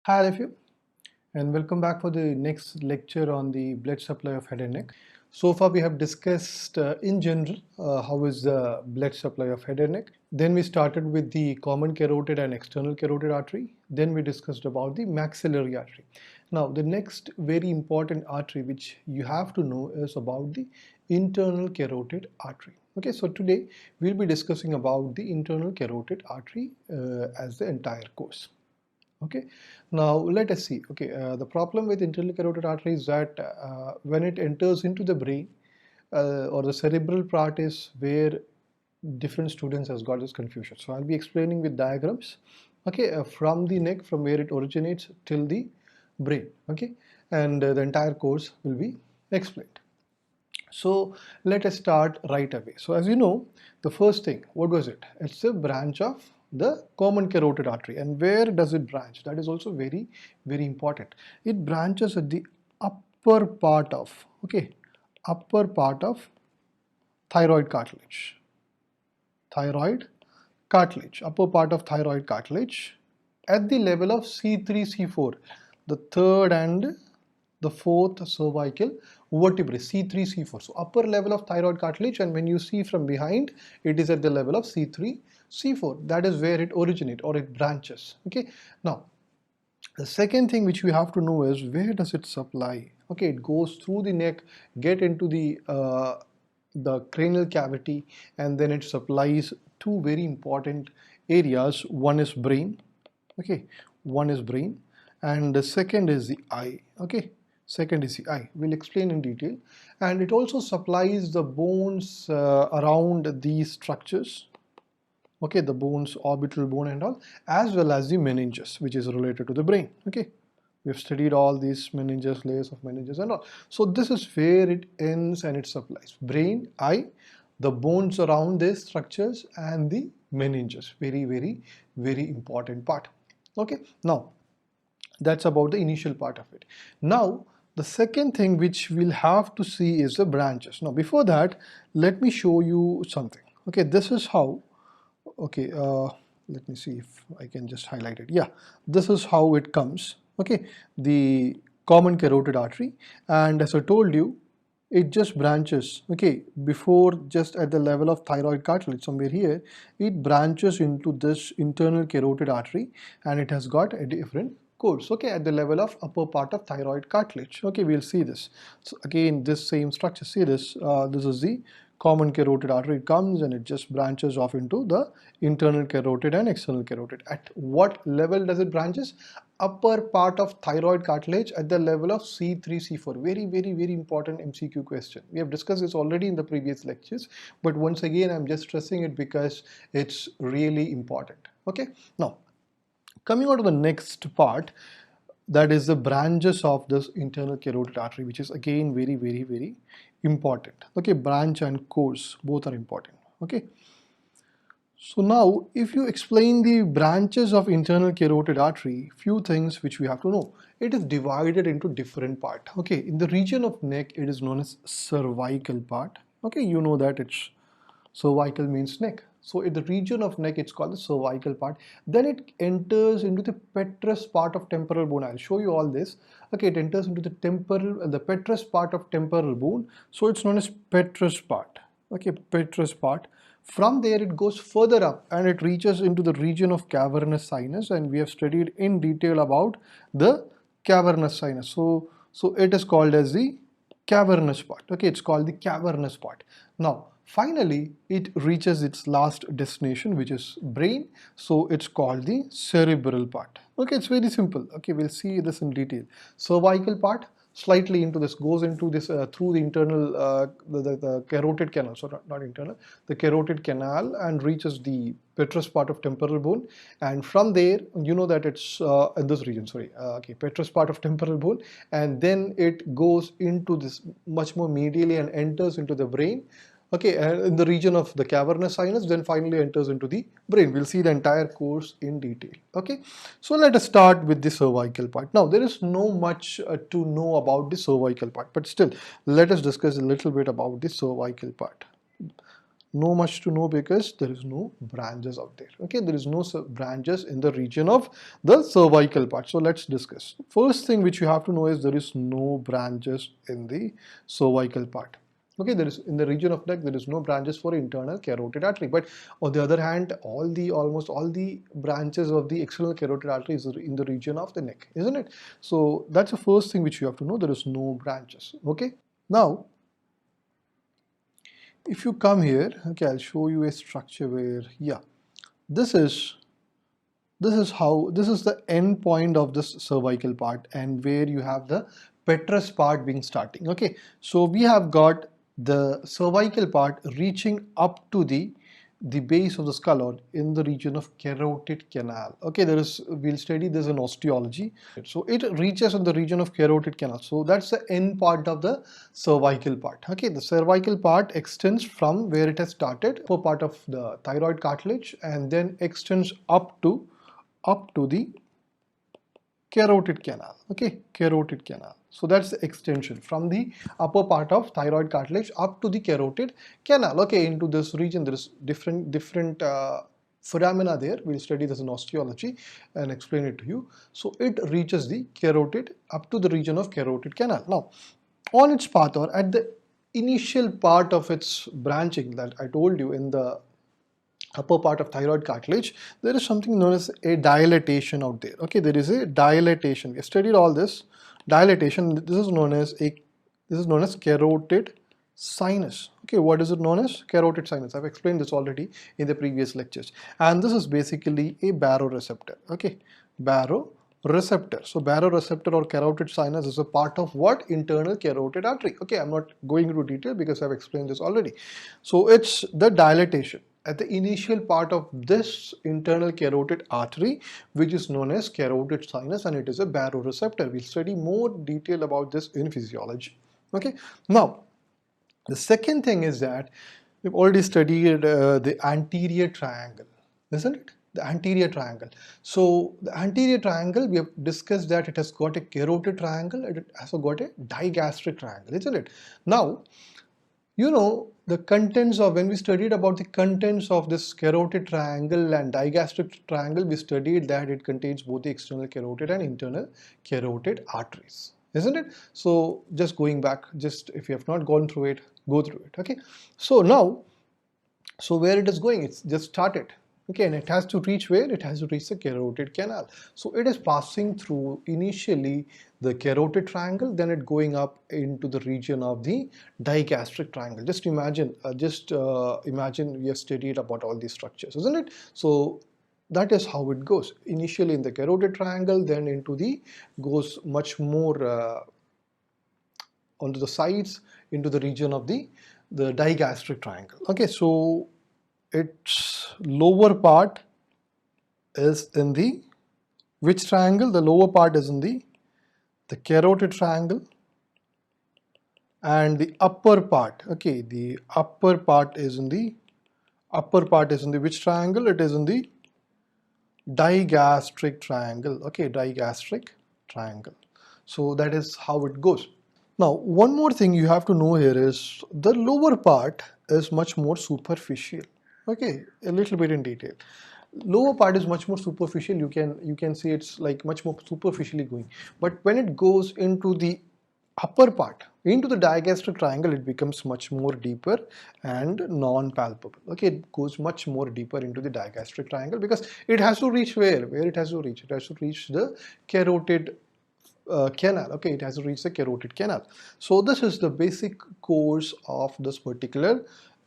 Hi all of you, and welcome back for the next lecture on the blood supply of head and neck. So far we have discussed in general how is the blood supply of head and neck. Then we started with the common carotid and external carotid artery. Then we discussed about the maxillary artery. Now the next very important artery which you have to know is about the internal carotid artery. Okay, so today we'll be discussing about the internal carotid artery as the entire course. Okay, now let us see. Okay, the problem with internal carotid artery is that when it enters into the brain or the cerebral part is where different students has got this confusion. So I'll be explaining with diagrams. Okay, from the neck, from where it originates till the brain. Okay, and the entire course will be explained. So let us start right away. So as you know, the first thing, what was it? It's a branch of the common carotid artery. And where does it branch? That is also very, very important. It branches at the upper part of, upper part of thyroid cartilage. Thyroid cartilage, upper part of thyroid cartilage at the level of C3, C4, the third and the fourth cervical vertebrae, C3, C4. So upper level of thyroid cartilage, and when you see from behind, it is at the level of C3, C4. That is where it originates or it branches. Okay. Now, the second thing which we have to know is where does it supply? Okay, it goes through the neck, get into the cranial cavity, and then it supplies two very important areas. One is brain. Okay, one is brain, and the second is the eye. Okay, second is the eye. We'll explain in detail. And it also supplies the bones around these structures. Okay, the bones, orbital bone and all, as well as the meninges, which is related to the brain. Okay, we've studied all these meninges, layers of meninges and all. So this is where it ends and it supplies brain, eye, the bones around these structures, and the meninges. Very, very, very important part. Okay, now that's about the initial part of it. Now the second thing which we'll have to see is the branches. Now before that, let me show you something. Okay, this is how. Okay, let me see if I can just highlight it. Yeah, this is how it comes. Okay, the common carotid artery, and as I told you, it just branches. Okay, before just at the level of thyroid cartilage, somewhere here, it branches into this internal carotid artery, and it has got a different course. Okay, at the level of upper part of thyroid cartilage. Okay, we'll see this. So again, this same structure. See this. This is the common carotid artery. It comes and it just branches off into the internal carotid and external carotid. At what level does it branches? Upper part of thyroid cartilage at the level of C3, C4. Very, very, very important MCQ question. We have discussed this already in the previous lectures, but once again, I'm just stressing it because it's really important. Okay. Now, coming on to the next part, that is the branches of this internal carotid artery, which is again very, very, very important. Okay, branch and course both are important. Okay, so now if you explain the branches of internal carotid artery, few things which we have to know. It is divided into different part. Okay, in the region of neck, it is known as cervical part. Okay, you know that it's cervical means neck. So in the region of neck, it's called the cervical part. Then it enters into the petrous part of temporal bone. I'll show you all this. Okay, it enters into the petrous part of temporal bone. So it's known as petrous part. Okay, petrous part. From there, it goes further up and it reaches into the region of cavernous sinus, and we have studied in detail about the cavernous sinus. So it is called as the cavernous part. Okay, it's called the cavernous part. Now, finally, it reaches its last destination, which is brain. So it's called the cerebral part. Okay, it's very simple. Okay, we'll see this in detail. Cervical part, slightly into this, goes into this through the internal, the carotid canal, so not internal, the carotid canal, and reaches the petrous part of temporal bone, and from there, you know that it's in this region, sorry, okay, petrous part of temporal bone, and then it goes into this much more medially and enters into the brain. Okay, and in the region of the cavernous sinus, then finally enters into the brain. We'll see the entire course in detail. Okay, so let us start with the cervical part. Now, there is no much to know about the cervical part, but still, let us discuss a little bit about the cervical part. No much to know because there is no branches out there. Okay, there is no branches in the region of the cervical part. So let's discuss. First thing which you have to know is there is no branches in the cervical part. Okay, there is in the region of neck, there is no branches for internal carotid artery. But on the other hand, almost all the branches of the external carotid artery is in the region of the neck, isn't it? So that's the first thing which you have to know. There is no branches. Okay. Now, if you come here, okay, I'll show you a structure where, yeah, this is the end point of this cervical part, and where you have the petrous part being starting. Okay, so we have got the cervical part reaching up to the base of the skull, or in the region of carotid canal. Okay, we'll study this in osteology. So it reaches in the region of carotid canal. So that's the end part of the cervical part. Okay, the cervical part extends from where it has started, upper part of the thyroid cartilage, and then extends up to the carotid canal. Okay, carotid canal. So that's the extension from the upper part of thyroid cartilage up to the carotid canal. Okay, into this region there is different phenomena there. We'll study this in osteology and explain it to you. So it reaches the carotid up to the region of carotid canal. Now, on its path, or at the initial part of its branching that I told you in the upper part of thyroid cartilage, there is something known as a dilatation out there. Okay, there is a dilatation. We studied all this dilatation. This is known as carotid sinus. Okay, what is it known as? Carotid sinus. I've explained this already in the previous lectures. And this is basically a baroreceptor. Okay, baroreceptor. So baroreceptor or carotid sinus is a part of what? Internal carotid artery. Okay, I'm not going into detail because I've explained this already. So it's the dilatation at the initial part of this internal carotid artery, which is known as carotid sinus, and it is a baroreceptor. We'll study more detail about this in physiology. Okay, now the second thing is that we've already studied the anterior triangle, isn't it? The anterior triangle. So the anterior triangle, we have discussed that it has got a carotid triangle and it has got a digastric triangle, isn't it? Now, you know, the contents of, when we studied about the contents of this carotid triangle and digastric triangle, we studied that it contains both the external carotid and internal carotid arteries, isn't it? So just going back, just if you have not gone through it, go through it. Okay, so now, so where it is going, it's just started. Okay, and it has to reach where? It has to reach the carotid canal. So it is passing through initially the carotid triangle, then it going up into the region of the digastric triangle. Just imagine, imagine we have studied about all these structures, isn't it? So that is how it goes. Initially in the carotid triangle, then into the, goes much more onto the sides into the region of the digastric triangle. Okay, so its lower part is in the which triangle? The lower part is in the carotid triangle, and the upper part, okay, the upper part is in the which triangle? It is in the digastric triangle. Okay, digastric triangle. So that is how it goes. Now, one more thing you have to know here is the lower part is much more superficial. Okay, a little bit in detail. Lower part is much more superficial. You can see it's like much more superficially going. But when it goes into the upper part, into the digastric triangle, it becomes much more deeper and non-palpable. Okay, it goes much more deeper into the digastric triangle because it has to reach where? Where it has to reach? It has to reach the carotid canal. Okay, it has to reach the carotid canal. So this is the basic course of this particular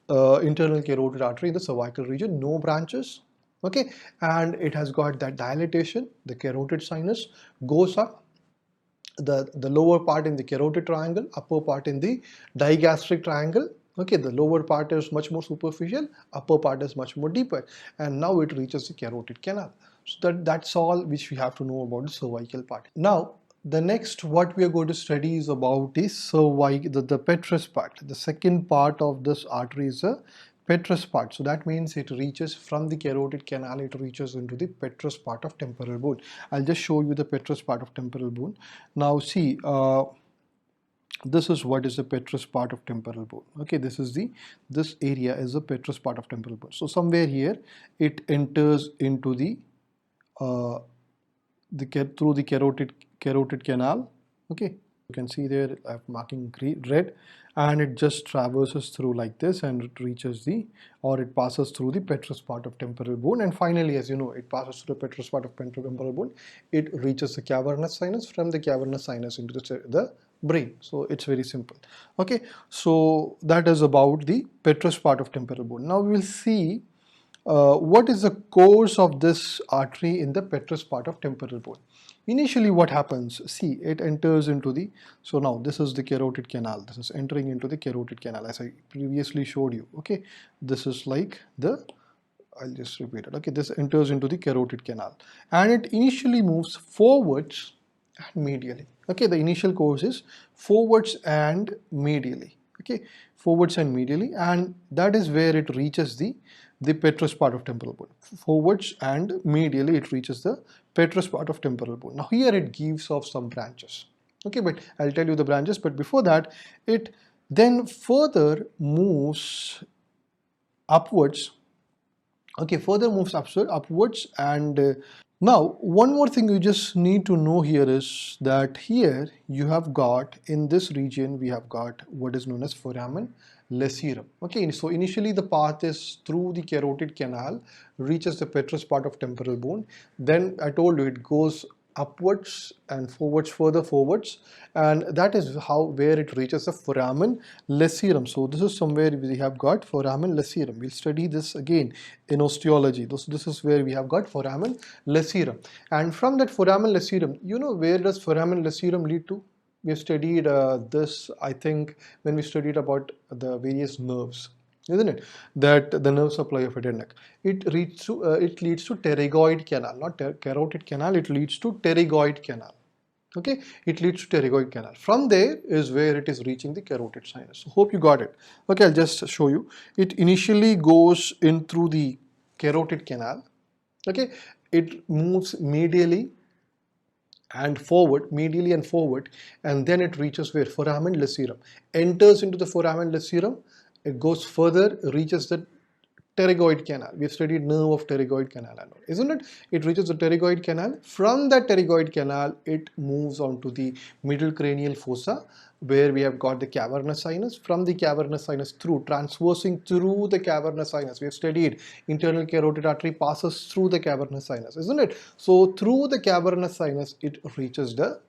internal carotid artery in the cervical region. No branches. Okay, and it has got that dilatation. The carotid sinus goes up. The lower part in the carotid triangle, upper part in the digastric triangle. Okay, the lower part is much more superficial, upper part is much more deeper, and now it reaches the carotid canal. So that's all which we have to know about the cervical part. Now, the next what we are going to study is about the the petrous part. The second part of this artery is a petrous part. So that means it reaches from the carotid canal, it reaches into the petrous part of temporal bone. I'll just show you the petrous part of temporal bone. Now see, this is what is the petrous part of temporal bone. Okay, this area is the petrous part of temporal bone. So somewhere here it enters into uh, through the carotid canal. Okay, you can see there I'm marking red, and it just traverses through like this, and it reaches it passes through the petrous part of temporal bone, and finally, as you know, it passes through the petrous part of temporal bone. It reaches the cavernous sinus, from the cavernous sinus into the brain. So it's very simple. Okay, so that is about the petrous part of temporal bone. Now we will see what is the course of this artery in the petrous part of temporal bone. Initially what happens, see, it enters into so now this is the carotid canal, this is entering into the carotid canal as I previously showed you. Okay, this is like I'll just repeat it. Okay, this enters into the carotid canal, and it initially moves forwards and medially. Okay, the initial course is forwards and medially. Okay, forwards and medially, and that is where it reaches the petrous part of temporal bone. Forwards and medially it reaches the petrous part of temporal bone. Now here it gives off some branches. Okay, but I'll tell you the branches, but before that it then further moves upwards. Okay, further moves upwards, and now one more thing you just need to know here is that here you have got, in this region we have got what is known as foramen lacerum. Okay, so initially the path is through the carotid canal, reaches the petrous part of temporal bone, then I told you it goes upwards and forwards, further forwards, and that is where it reaches the foramen lacerum. So this is somewhere we have got foramen lacerum. We'll study this again in osteology. This is where we have got foramen lacerum, and from that foramen lacerum, you know, where does foramen lacerum lead to? We have studied this, I think, when we studied about the various nerves, isn't it? That the nerve supply of head and neck. It leads to pterygoid canal, not carotid canal. It leads to pterygoid canal. Okay, it leads to pterygoid canal. From there is where it is reaching the carotid sinus. So hope you got it. Okay, I'll just show you. It initially goes in through the carotid canal. Okay, it moves medially and forward, and then it reaches where? Foramen lacerum. Enters into the foramen lacerum, it goes further, reaches the pterygoid canal. We have studied nerve of pterygoid canal, isn't it? It reaches the pterygoid canal. From that pterygoid canal, it moves on to the middle cranial fossa, where we have got the cavernous sinus. From the cavernous sinus, transversing through the cavernous sinus. We have studied internal carotid artery passes through the cavernous sinus, isn't it? So through the cavernous sinus, it reaches the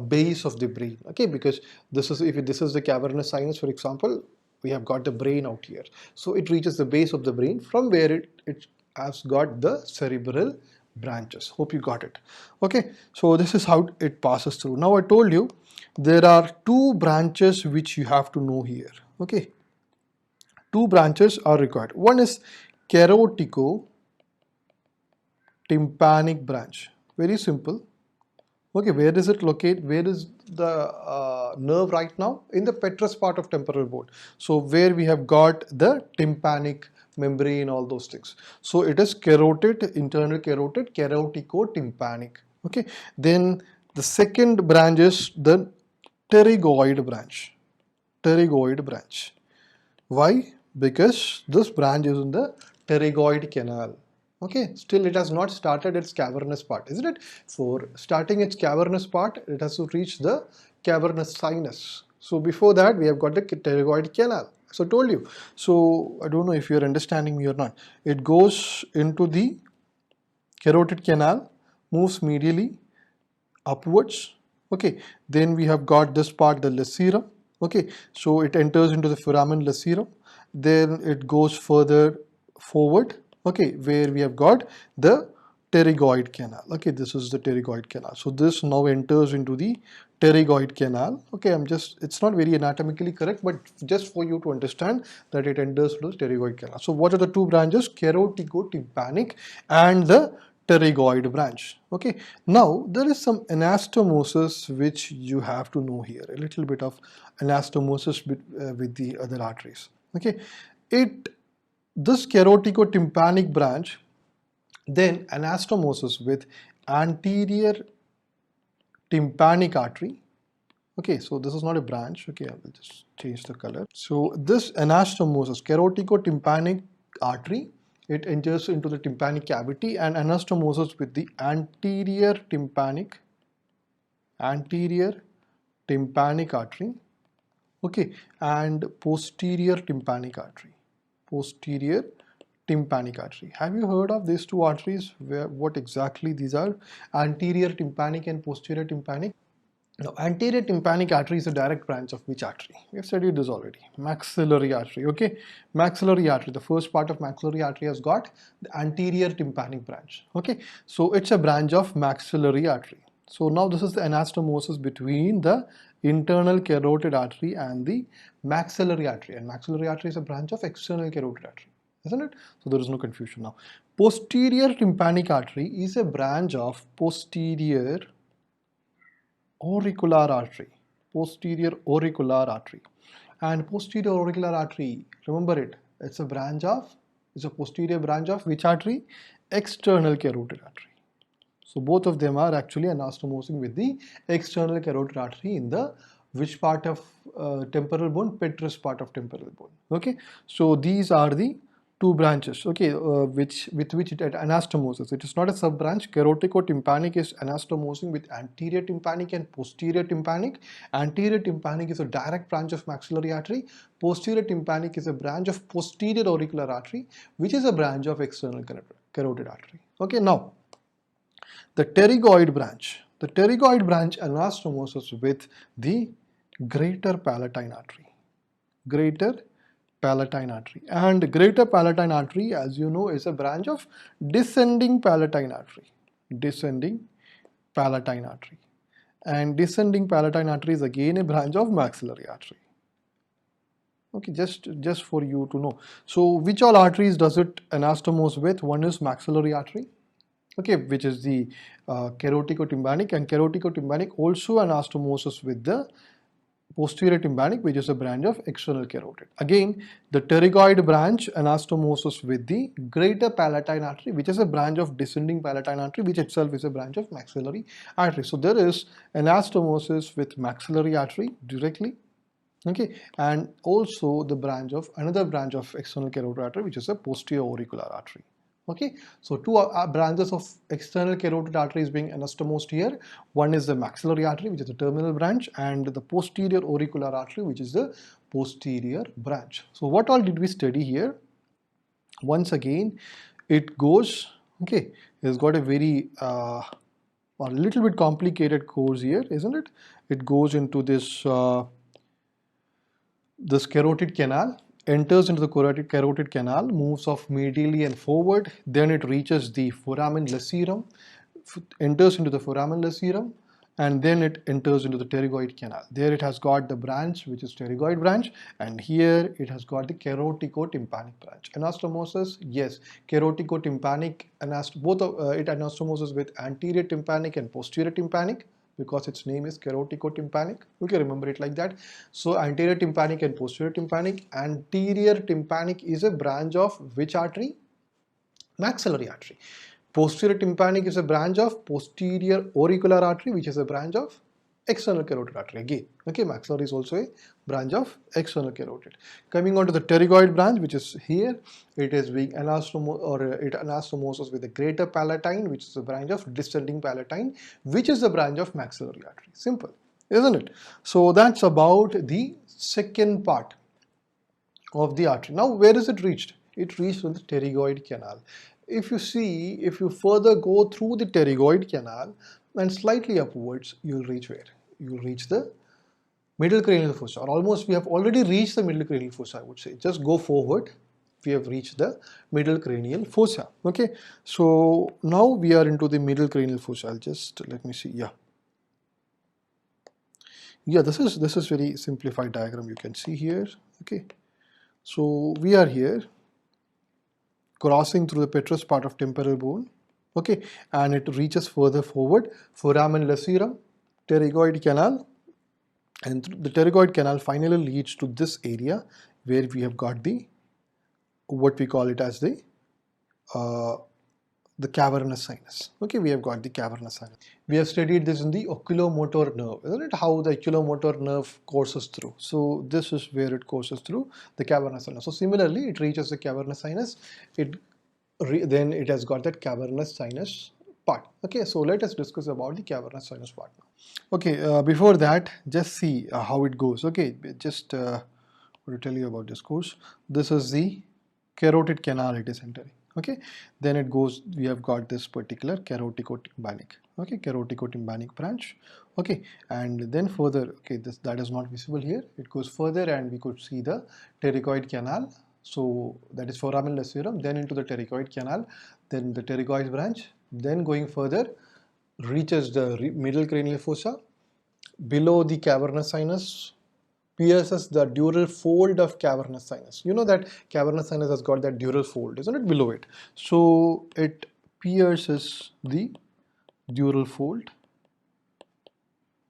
base of the brain. Okay, because if this is the cavernous sinus, for example, we have got the brain out here. So it reaches the base of the brain, from where it has got the cerebral branches. Hope you got it. Okay, so this is how it passes through. Now I told you there are two branches which you have to know here. Okay, two branches are required. One is carotico-tympanic branch. Very simple. Okay, where is it located? Where is the nerve right now? In the petrous part of temporal bone. So where we have got the tympanic membrane, all those things. So it is carotid, internal carotid, carotico-tympanic. Okay, then the second branch is the pterygoid branch. Pterygoid branch. Why? Because this branch is in the pterygoid canal. Okay, still it has not started its cavernous part, isn't it? For starting its cavernous part, it has to reach the cavernous sinus. So before that, we have got the pterygoid canal. So I told you. So I don't know if you're understanding me or not. It goes into the carotid canal, moves medially upwards. Okay, then we have got this part, the lacerum. Okay, so it enters into the foramen lacerum, then it goes further forward. Okay, where we have got the pterygoid canal. Okay, this is the pterygoid canal. So this now enters into the pterygoid canal. Okay, it's not very anatomically correct, but just for you to understand that it enters into the pterygoid canal. So what are the two branches? Carotico-tympanic and the pterygoid branch. Okay, now there is some anastomosis which you have to know here, a little bit of anastomosis with the other arteries. Okay, this carotico-tympanic branch, then anastomosis with anterior tympanic artery, Okay, so this is not a branch. Okay, I will just change the color. So this anastomosis, caroticotympanic artery, it enters into the tympanic cavity, and anastomosis with the anterior tympanic artery, okay, and posterior tympanic artery. Posterior tympanic artery. Have you heard of these two arteries? What exactly these are? Anterior tympanic and posterior tympanic. Now, anterior tympanic artery is a direct branch of which artery? We have studied this already. Maxillary artery, okay? Maxillary artery, the first part of maxillary artery has got the anterior tympanic branch, okay? So it's a branch of maxillary artery. So now this is the anastomosis between the internal carotid artery and the maxillary artery. And maxillary artery is a branch of external carotid artery, isn't it? So there is no confusion now. Posterior tympanic artery is a branch of posterior auricular artery, posterior auricular artery. And posterior auricular artery, remember it, it's a posterior branch of which artery? External carotid artery. So both of them are actually anastomosing with the external carotid artery in the which part of temporal bone? Petrous part of temporal bone. Okay, so these are the two branches, okay, with which it anastomoses. It is not a sub branch. Caroticotympanic is anastomosing with anterior tympanic and posterior tympanic. Anterior tympanic is a direct branch of maxillary artery. Posterior tympanic is a branch of posterior auricular artery, which is a branch of external carotid artery. Okay, now the pterygoid branch. The pterygoid branch anastomoses with the greater palatine artery. Greater palatine artery. And greater palatine artery, as you know, is a branch of descending palatine artery. Descending palatine artery. And descending palatine artery is again a branch of maxillary artery. Okay, just for you to know. So which all arteries does it anastomose with? One is maxillary artery, okay, which is the caroticotympanic, and caroticotympanic also anastomoses with the posterior tympanic, which is a branch of external carotid. Again, the pterygoid branch anastomoses with the greater palatine artery, which is a branch of descending palatine artery, which itself is a branch of maxillary artery. So there is anastomosis with maxillary artery directly, okay, and also the another branch of external carotid artery, which is a posterior auricular artery. Okay, so two branches of external carotid artery is being anastomosed here. One is the maxillary artery, which is the terminal branch, and the posterior auricular artery, which is the posterior branch. So what all did we study here? Once again, it goes, okay, it's got a very a little bit complicated course here, isn't it? It goes into this this carotid canal, enters into the carotid canal, moves off medially and forward, then it reaches the foramen lacerum, enters into the foramen lacerum, and then it enters into the pterygoid canal. There it has got the branch, which is pterygoid branch, and here it has got the caroticotympanic branch. Anastomosis, yes, caroticotympanic, it anastomoses with anterior tympanic and posterior tympanic, because its name is caroticotympanic. Okay, remember it like that. So anterior tympanic and posterior tympanic. Anterior tympanic is a branch of which artery? Maxillary artery. Posterior tympanic is a branch of posterior auricular artery, which is a branch of external carotid artery again. Okay, maxillary is also a branch of external carotid. Coming on to the pterygoid branch, which is here, it is being anastomoses with the greater palatine, which is a branch of descending palatine, which is a branch of maxillary artery. Simple, isn't it? So that's about the second part of the artery. Now, where is it reached? It reached in the pterygoid canal. If you further go through the pterygoid canal and slightly upwards, you'll reach where? You'll reach the middle cranial fossa, or almost we have already reached the middle cranial fossa, I would say. Just go forward, we have reached the middle cranial fossa. Okay, so now we are into the middle cranial fossa. I'll just, let me see, this is very simplified diagram you can see here. Okay, so we are here crossing through the petrous part of temporal bone, okay, and it reaches further forward, foramen lacerum, pterygoid canal, and the pterygoid canal finally leads to this area where we have got the, what we call it as the the cavernous sinus. Okay, we have got the cavernous sinus. We have studied this in the oculomotor nerve, isn't it? How the oculomotor nerve courses through. So this is where it courses through the cavernous sinus. So similarly, it reaches the cavernous sinus. Then it has got that cavernous sinus part. Okay, so let us discuss about the cavernous sinus part now. Okay, before that, just see how it goes. Okay, just to tell you about this course. This is the carotid canal it is entering. Okay, then it goes, we have got this particular caroticotympanic. Okay, caroticotympanic branch. Okay, and then further, okay, that is not visible here. It goes further and we could see the pterygoid canal. So that is foramen lacerum, then into the pterygoid canal, then the pterygoid branch, then going further reaches the middle cranial fossa, below the cavernous sinus, pierces the dural fold of cavernous sinus. You know that cavernous sinus has got that dural fold, isn't it, below it? So it pierces the dural fold,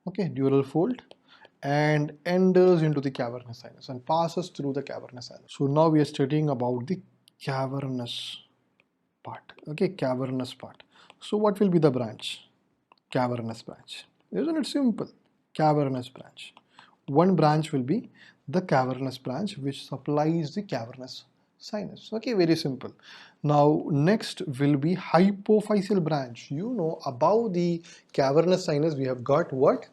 okay, dural fold, and enters into the cavernous sinus and passes through the cavernous sinus. So now we are studying about the cavernous part, okay, cavernous part. So what will be the branch? Cavernous branch. Isn't it simple? Cavernous branch. One branch will be the cavernous branch which supplies the cavernous sinus. Okay, very simple. Now next will be hypophysal branch. You know, above the cavernous sinus we have got what?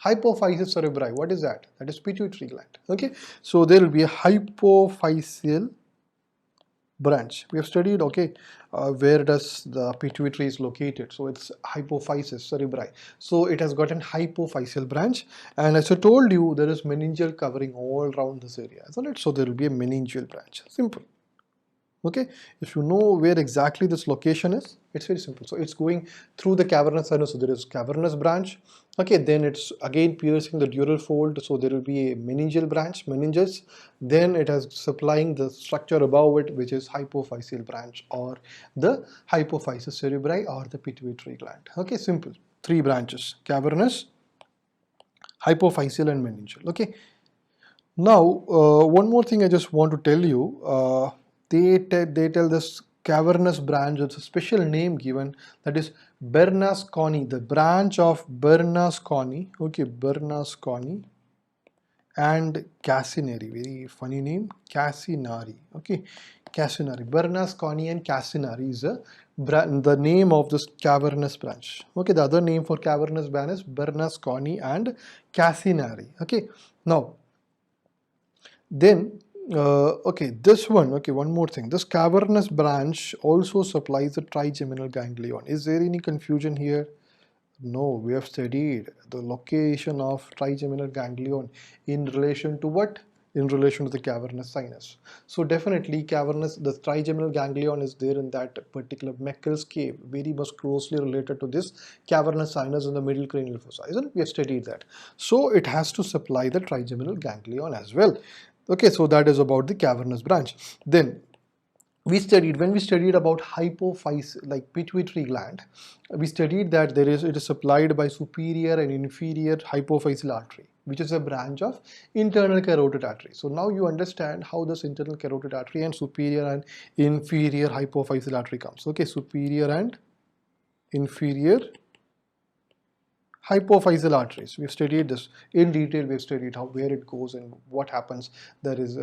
Hypophysis cerebri. What is that? That is pituitary gland. Okay, so there will be a hypophysal branch. We have studied, okay, where does the pituitary is located. So it's hypophysis cerebri. So it has got an hypophysal branch, and as I told you, there is meningeal covering all around this area, isn't it? So there will be a meningeal branch. Simple. Okay, if you know where exactly this location is, it's very simple. So it's going through the cavernous sinus, so there is cavernous branch. Okay, then it's again piercing the dural fold, so there will be a meningeal branch, meninges. Then it has supplying the structure above it, which is hypophysal branch or the hypophysis cerebri or the pituitary gland. Okay, simple. Three branches: cavernous, hypophysal, and meningeal. Okay. Now, one more thing I just want to tell you. They tell this cavernous branch, it's a special name given, that is Bernasconi, the branch of Bernasconi. Okay, Bernasconi and Cassinari, very funny name, Cassinari. Okay, Cassinari, Bernasconi and Cassinari is the name of this cavernous branch. Okay, the other name for cavernous branch is Bernasconi and Cassinari. Okay, now then okay, this one, okay, one more thing. This cavernous branch also supplies the trigeminal ganglion. Is there any confusion here? No, we have studied the location of trigeminal ganglion in relation to what? In relation to the cavernous sinus. So definitely the trigeminal ganglion is there in that particular Meckel's cave, very much closely related to this cavernous sinus in the middle cranial fossa, isn't it? We have studied that. So it has to supply the trigeminal ganglion as well. Okay, so that is about the cavernous branch. Then when we studied about hypophysis, like pituitary gland, we studied that it is supplied by superior and inferior hypophysal artery, which is a branch of internal carotid artery. So now you understand how this internal carotid artery and superior and inferior hypophysal artery comes. Okay, superior and inferior hypophysal arteries. We've studied this in detail. We've studied where it goes and what happens. There is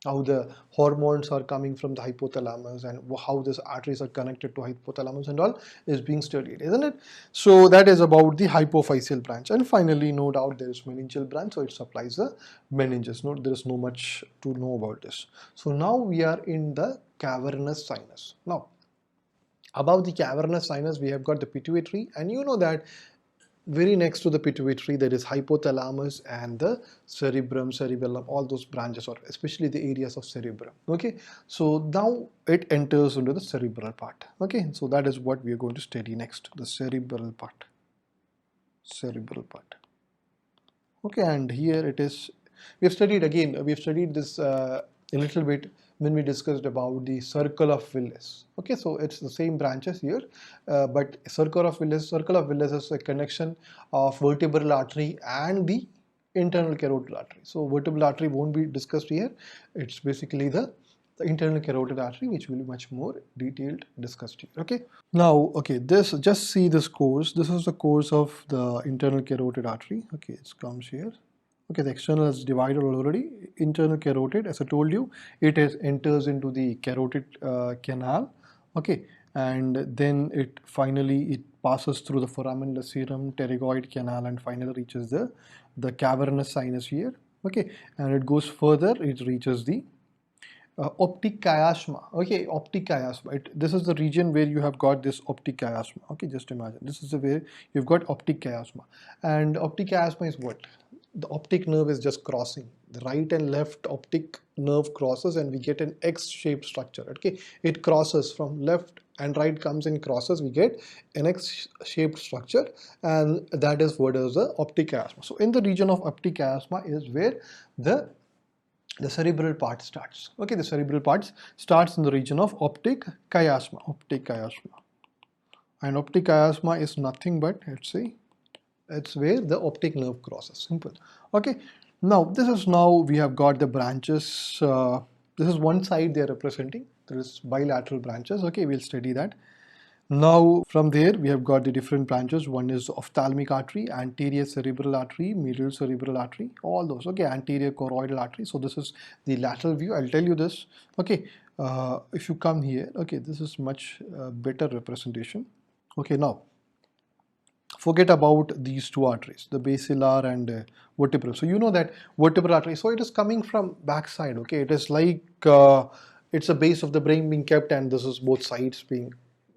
how the hormones are coming from the hypothalamus and how these arteries are connected to hypothalamus and all is being studied, isn't it? So that is about the hypophysal branch. And finally, no doubt there is meningeal branch, so it supplies the meninges. No, there is no much to know about this. So now we are in the cavernous sinus. Now, above the cavernous sinus, we have got the pituitary, and you know that very next to the pituitary there is hypothalamus and the cerebrum, cerebellum, all those branches, or especially the areas of cerebrum. Okay, so now it enters into the cerebral part. Okay, so that is what we are going to study next, the cerebral part. Okay, and here it is. We have studied this a little bit when we discussed about the circle of Willis. Okay, so it's the same branches here, but circle of Willis is a connection of vertebral artery and the internal carotid artery. So vertebral artery won't be discussed here. It's basically the the internal carotid artery, which will be much more detailed discussed here. Okay. Now, okay, this just see this course. This is the course of the internal carotid artery. Okay, it comes here. Okay, the external is divided already. Internal carotid, as I told you, it enters into the carotid canal. Okay, and then it finally passes through the foramen lucidum, pterygoid canal, and finally reaches the cavernous sinus here. Okay, and it goes further. It reaches the optic chiasma. Okay, optic chiasma. This is the region where you have got this optic chiasma. Okay, just imagine this is the way you've got optic chiasma, and optic chiasma is what? The optic nerve is just crossing. The right and left optic nerve crosses, and we get an X-shaped structure. Okay, it crosses from left and right, comes and crosses. We get an X-shaped structure, and that is what is the optic chiasma. So in the region of optic chiasma is where the cerebral part starts. Okay, the cerebral part starts in the region of optic chiasma. And optic chiasma is nothing but, let's say, it's where the optic nerve crosses. Simple. Okay, now we have got the branches. This is one side they are representing. There is bilateral branches. Okay, we'll study that. Now from there we have got the different branches. One is ophthalmic artery, anterior cerebral artery, middle cerebral artery, all those. Okay, anterior choroidal artery. So this is the lateral view. I'll tell you this. Okay, if you come here, okay, this is much better representation. Okay, now forget about these two arteries, the basilar and vertebral. So you know that vertebral artery, so it is coming from backside. Okay, it is like it's a base of the brain being kept, and this is both sides being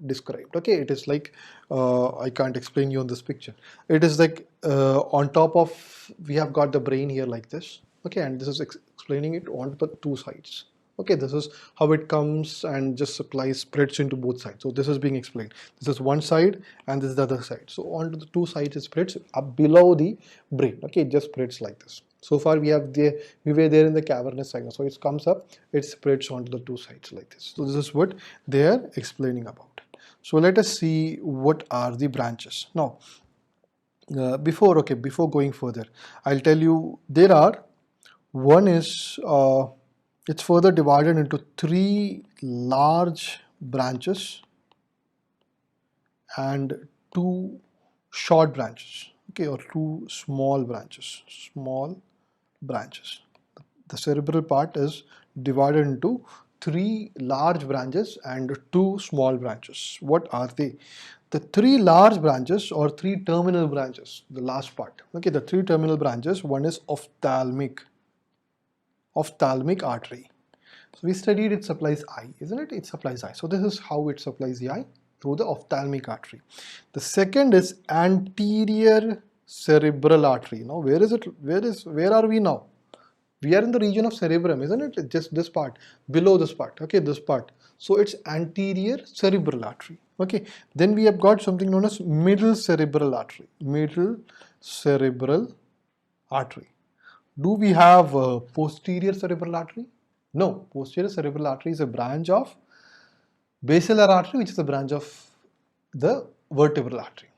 described. Okay, it is like I can't explain you on this picture. It is like on top of, we have got the brain here like this. Okay, and this is explaining it on the two sides. Okay, this is how it comes and just supplies spreads into both sides. So this is being explained. This is one side and this is the other side. So onto the two sides it spreads up below the brain. Okay, it just spreads like this. So far we were there in the cavernous sinus. So it comes up, it spreads onto the two sides like this. So this is what they are explaining about. So let us see what are the branches. Now, before going further, I'll tell you there are, one is it's further divided into three large branches and two short branches, okay, or two small branches. The cerebral part is divided into three large branches and two small branches. What are they? The three large branches or three terminal branches, the last part. Okay, the three terminal branches, one is ophthalmic artery. So we studied it supplies eye, isn't it? It supplies eye. So this is how it supplies the eye, through the ophthalmic artery. The second is anterior cerebral artery. Now where is it? Where are we now? We are in the region of cerebrum, isn't it? Just this part, below this part. Okay, this part. So it's anterior cerebral artery. Okay, then we have got something known as middle cerebral artery. Do we have posterior cerebral artery? No, posterior cerebral artery is a branch of basilar artery, which is a branch of the vertebral artery.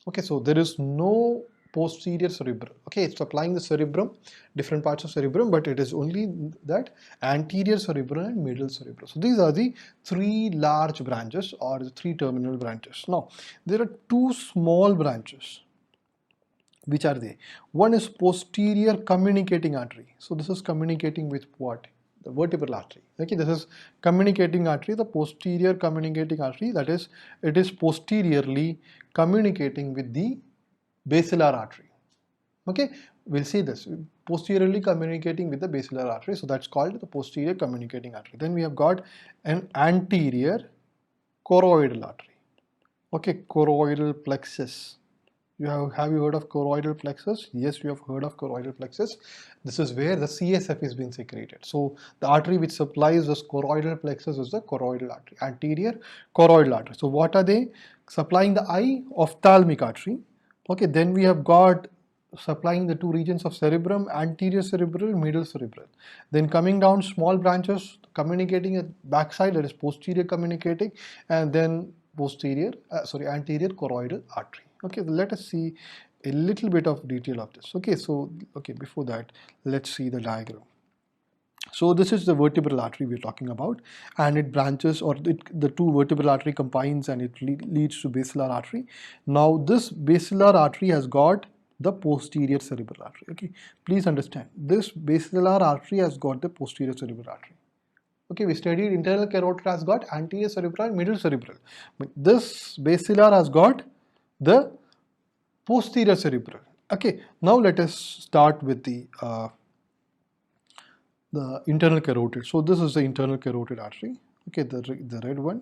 Okay, so there is no posterior cerebral. Okay, it's supplying the cerebrum, different parts of cerebrum, but it is only that anterior cerebral and middle cerebral. So these are the three large branches or the three terminal branches. Now, there are two small branches. Which are they? One is posterior communicating artery. So this is communicating with what? The vertebral artery. Okay, this is communicating artery, the posterior communicating artery, that is, it is posteriorly communicating with the basilar artery. Okay, we'll see this, posteriorly communicating with the basilar artery. So that's called the posterior communicating artery. Then we have got an anterior choroidal artery. Okay, choroidal plexus. Have you heard of choroidal plexus? Yes, you have heard of choroidal plexus. This is where the CSF is being secreted. So the artery which supplies this choroidal plexus is the choroidal artery, anterior choroidal artery. So what are they? Supplying the eye, ophthalmic artery. Okay, then we have got supplying the two regions of cerebrum, anterior cerebral, middle cerebral. Then coming down, small branches communicating at backside, that is posterior communicating, and then anterior choroidal artery. Okay, let us see a little bit of detail of this. Okay, so before that, let's see the diagram. So this is the vertebral artery we're talking about, and it branches, or the two vertebral artery combines, and it leads to basilar artery. Now this basilar artery has got the posterior cerebral artery. Okay, please understand, this basilar artery has got the posterior cerebral artery. Okay, we studied internal carotid has got anterior cerebral and middle cerebral, but this basilar has got the posterior cerebral. Okay, now let us start with the internal carotid. So this is the internal carotid artery. Okay, the red one.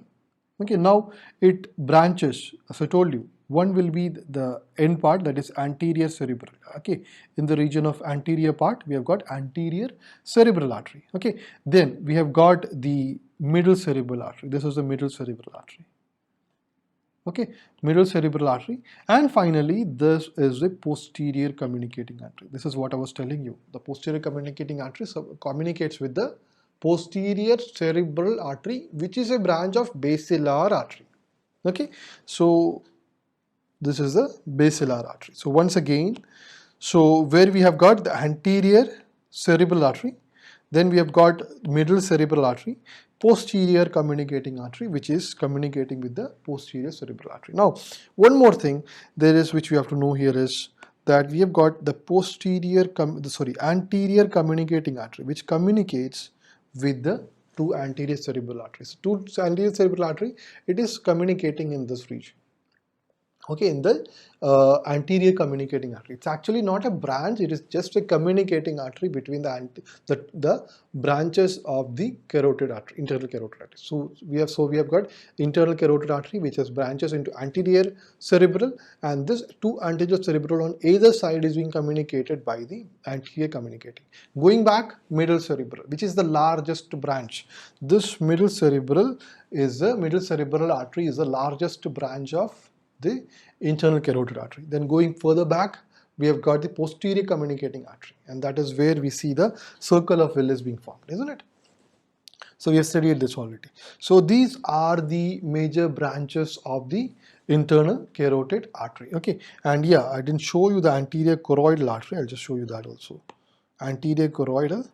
Okay, now it branches. As I told you, one will be the end part, that is anterior cerebral. Okay, in the region of anterior part, we have got anterior cerebral artery. Okay, then we have got the middle cerebral artery. This is the middle cerebral artery. Okay, middle cerebral artery, and finally this is the posterior communicating artery. This is what I was telling you. The posterior communicating artery communicates with the posterior cerebral artery, which is a branch of basilar artery. Okay, so this is the basilar artery. So once again, so where we have got the anterior cerebral artery, then we have got middle cerebral artery, posterior communicating artery, which is communicating with the posterior cerebral artery. Now, one more thing there is which we have to know here is that we have got the anterior communicating artery, which communicates with the two anterior cerebral arteries. Two anterior cerebral artery, it is communicating in this region. Okay, in the anterior communicating artery. It's actually not a branch, it is just a communicating artery between the branches of the carotid artery, internal carotid artery. So we have got internal carotid artery, which has branches into anterior cerebral, and this two anterior cerebral on either side is being communicated by the anterior communicating. Going back, middle cerebral, which is the largest branch. This middle cerebral artery is the largest branch of the internal carotid artery. Then going further back, we have got the posterior communicating artery, and that is where we see the circle of Willis being formed, isn't it? So we have studied this already. So these are the major branches of the internal carotid artery. Okay, and yeah, I didn't show you the anterior choroidal artery. I'll just show you that also. Anterior choroidal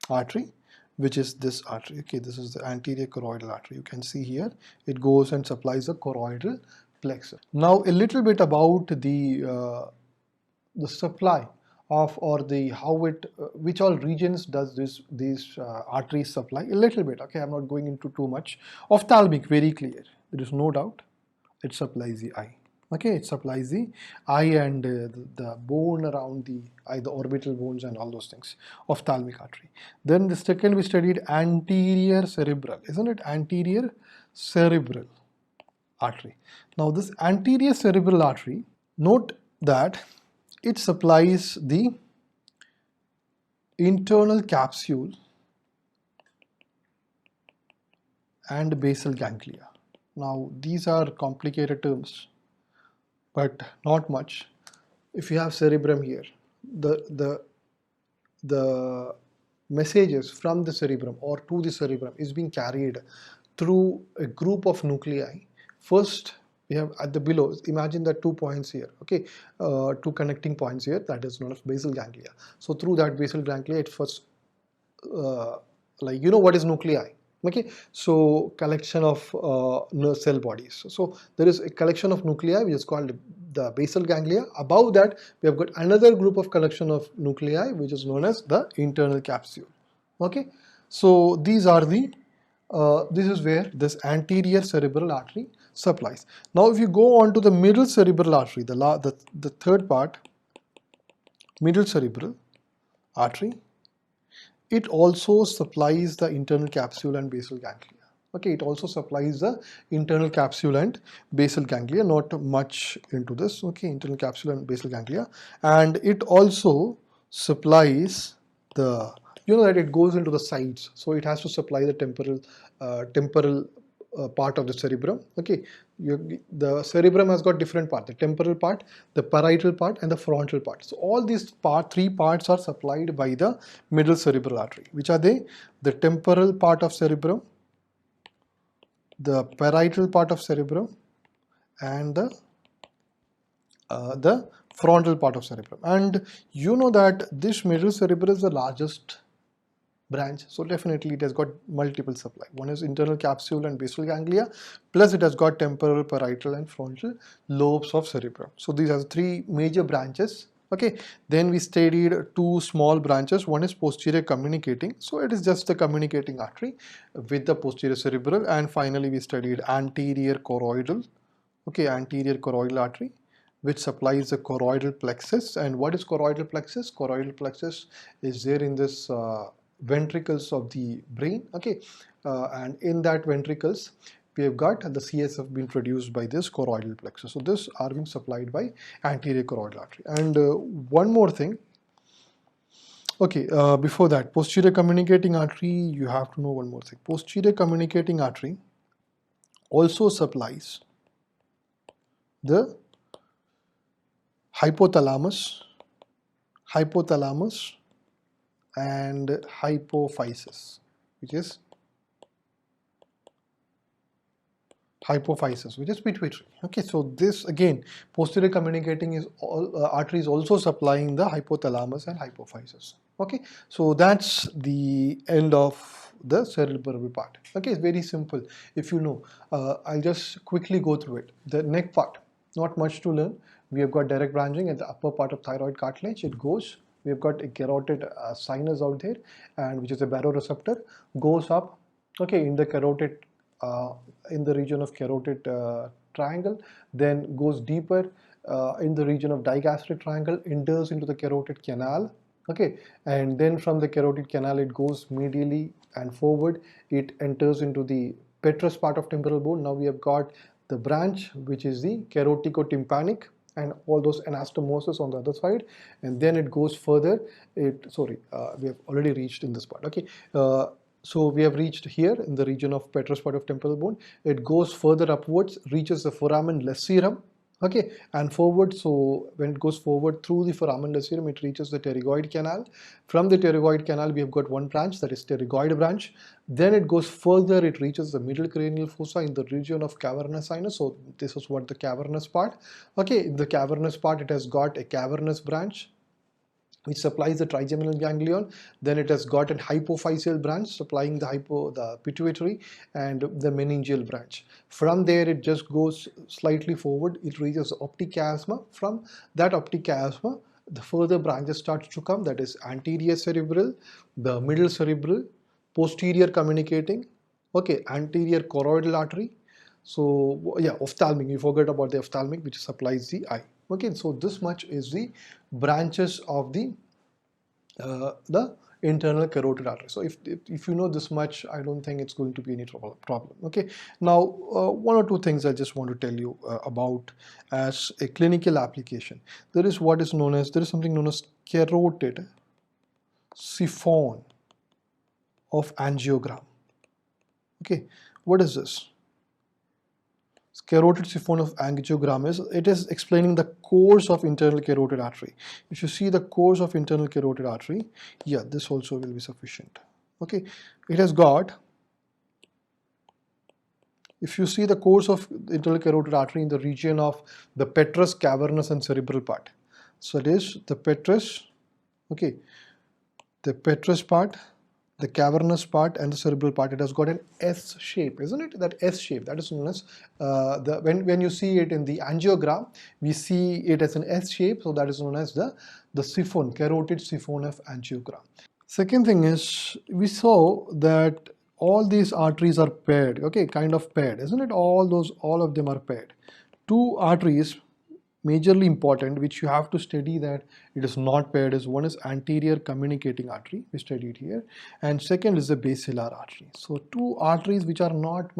artery, which is this artery. Okay, this is the anterior choroidal artery. You can see here it goes and supplies the choroidal plexus. Now a little bit about the supply of, or the how it which all regions does these arteries supply, a little bit. Okay, I'm not going into too much. Ophthalmic, very clear, there is no doubt, it supplies the eye. Okay, it supplies the eye and the bone around the eye, the orbital bones and all those things. Ophthalmic artery. Then the second we studied anterior cerebral, isn't it? Anterior cerebral artery. Now this anterior cerebral artery, note that it supplies the internal capsule and basal ganglia. Now these are complicated terms, but not much. If you have cerebrum here, the messages from the cerebrum or to the cerebrum is being carried through a group of nuclei. First, we have at the below, imagine the 2 points here, okay, two connecting points here, that is known as basal ganglia. So through that basal ganglia, it first, like, you know what is nuclei? Okay, so collection of cell bodies. So there is a collection of nuclei which is called the basal ganglia. Above that, we have got another group of collection of nuclei which is known as the internal capsule. Okay, so these are the this is where this anterior cerebral artery supplies. Now if you go on to the middle cerebral artery, the third part, middle cerebral artery, it also supplies the internal capsule and basal ganglia. Okay, it also supplies the internal capsule and basal ganglia, not much into this. Okay, internal capsule and basal ganglia, and it also supplies the, you know that it goes into the sides, so it has to supply the temporal part of the cerebrum. Okay, the cerebrum has got different parts: the temporal part, the parietal part, and the frontal part. So all these three parts are supplied by the middle cerebral artery. Which are they? The temporal part of cerebrum, the parietal part of cerebrum, and the frontal part of cerebrum. And you know that this middle cerebral is the largest branch, so definitely it has got multiple supply. One is internal capsule and basal ganglia, plus it has got temporal, parietal and frontal lobes of cerebrum. So these are three major branches. Okay, then we studied two small branches. One is posterior communicating, so it is just the communicating artery with the posterior cerebral, and finally we studied anterior choroidal. Okay, anterior choroidal artery, which supplies the choroidal plexus. And what is choroidal plexus? Choroidal plexus is there in this ventricles of the brain. Okay, and in that ventricles we have got the CSF being produced by this choroidal plexus. So this are being supplied by anterior choroidal artery. And one more thing. Okay, before that, posterior communicating artery, you have to know one more thing. Posterior communicating artery also supplies the hypothalamus and hypophysis, which is pituitary. Okay, so this again, posterior communicating is all artery is also supplying the hypothalamus and hypophysis. Okay, so that's the end of the cerebral part. Okay, it's very simple. If you know, I'll just quickly go through it. The neck part, not much to learn. We have got direct branching at the upper part of thyroid cartilage. It goes. We have got a carotid sinus out there, and which is a baroreceptor, goes up. Okay, in the carotid, in the region of carotid triangle, then goes deeper in the region of digastric triangle, enters into the carotid canal. Okay, and then from the carotid canal it goes medially and forward. It enters into the petrous part of temporal bone. Now we have got the branch, which is the caroticotympanic, and all those anastomosis on the other side, and then it goes further. We have already reached in this part. Okay, so we have reached here in the region of petrous part of temporal bone. It goes further upwards, reaches the foramen lacerum. Okay, and forward. So when it goes forward through the foramen lacerum, it reaches the pterygoid canal. From the pterygoid canal, we have got one branch, that is pterygoid branch. Then it goes further, it reaches the middle cranial fossa in the region of cavernous sinus. So this is what the cavernous part. Okay, in the cavernous part, it has got a cavernous branch which supplies the trigeminal ganglion. Then it has got a hypophysal branch supplying the pituitary and the meningeal branch. From there it just goes slightly forward, it reaches the optic chiasma. From that optic chiasma, the further branches starts to come, that is anterior cerebral, the middle cerebral, posterior communicating, okay, anterior choroidal artery. So yeah, ophthalmic, you forgot about the ophthalmic, which supplies the eye. Okay, so this much is the branches of the internal carotid artery. So if you know this much, I don't think it's going to be any problem. Okay, now one or two things I just want to tell you about as a clinical application. There is something known as carotid siphon of angiogram. Okay, what is this? Carotid siphon of angiogram is explaining the course of internal carotid artery. If you see the course of internal carotid artery, yeah, this also will be sufficient. Okay, it has got, if you see the course of internal carotid artery in the region of the petrous, cavernous and cerebral part. So it is the petrous, okay, the petrous part, the cavernous part and the cerebral part. It has got an S shape, isn't it? That S shape, that is known as when you see it in the angiogram, we see it as an S shape, so that is known as the siphon, carotid siphon of angiogram. Second thing is, we saw that all these arteries are paired, okay, kind of paired, isn't it? All of them are paired. Two arteries majorly important, which you have to study that it is not paired, is one is anterior communicating artery, we studied here, and second is the basilar artery. So two arteries which are not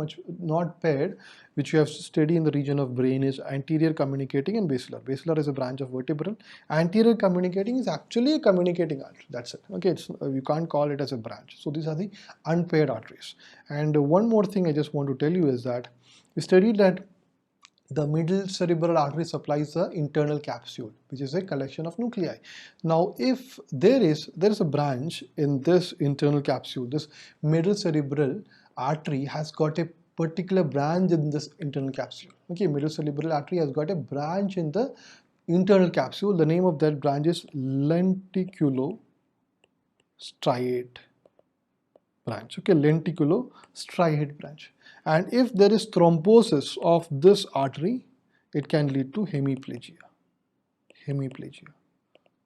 paired, which you have to study in the region of brain, is anterior communicating and basilar. Basilar is a branch of vertebral. Anterior communicating is actually a communicating artery. That's it. Okay, you can't call it as a branch. So these are the unpaired arteries. And one more thing I just want to tell you is that we studied that the middle cerebral artery supplies the internal capsule, which is a collection of nuclei. Now, if there is a branch in this internal capsule, this middle cerebral artery has got a particular branch in this internal capsule. Okay, middle cerebral artery has got a branch in the internal capsule. The name of that branch is lenticulostriate. branch, okay, lenticulostriate branch. And if there is thrombosis of this artery, it can lead to hemiplegia.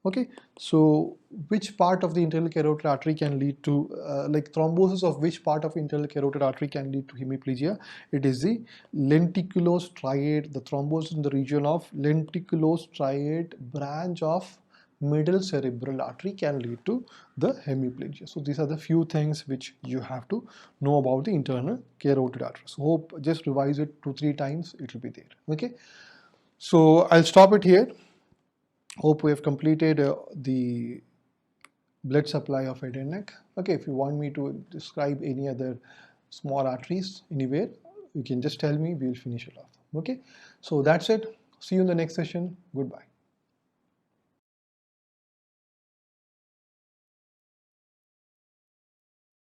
Okay, so which part of the internal carotid artery can lead to, like thrombosis of which part of internal carotid artery can lead to hemiplegia? It is the lenticulostriate, the thrombosis in the region of lenticulostriate branch of middle cerebral artery can lead to the hemiplegia. So these are the few things which you have to know about the internal carotid artery. So hope just revise it 2-3 times, it will be there. Okay, so I'll stop it here. Hope we have completed the blood supply of head and neck. Okay, if you want me to describe any other small arteries anywhere, you can just tell me, we'll finish it off. Okay, so that's it. See you in the next session. Goodbye.